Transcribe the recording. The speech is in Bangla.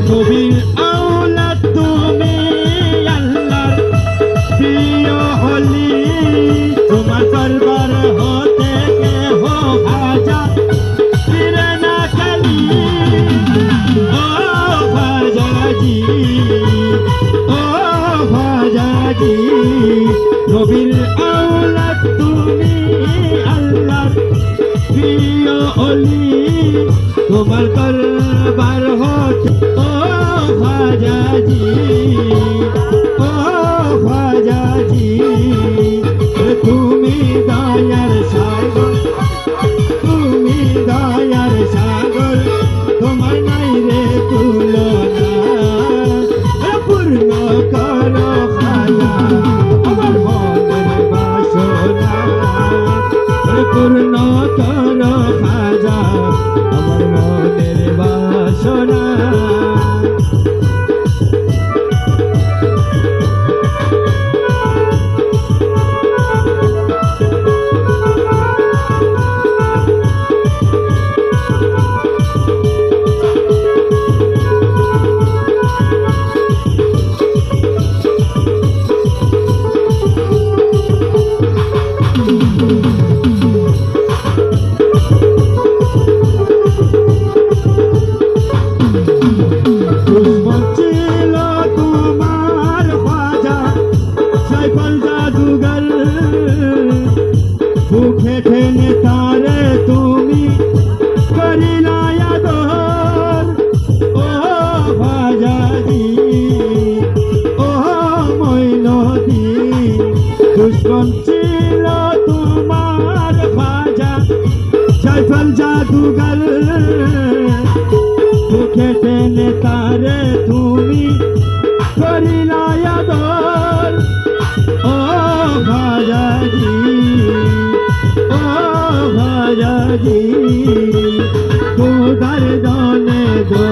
নবীর আওলাদ তুমি আল্লাহর প্রিয় হলি তোমার দরবার হতে কেহ ভাজা ফিরে না খালি ও ভাজাজি ও ভাজাজি নবীর আওলাদ তুমি আল্লাহর প্রিয় হলি তোমার দরবার হতে ও ভাজাজি ও ভাজাজি তুমি দয়ার সাগর তুমি দয়ার সাগর তোমার নাই রে তুলনা পূর্ণ করো খাজা আমার মনের বাসনা পূর্ণ করো খাজা আমার মনের বাসনা বুকে ঠেনে তারে তুমি করিলা আদর ও ভাজাজি ও মইনদি দুশ্মন ছিল তোমার ভাজা সাইফল জাদুগর বুকে ঠেনে তারে তুমি করিলা আদর ও ভাজাজি ভাজাজি তোদার দনে দো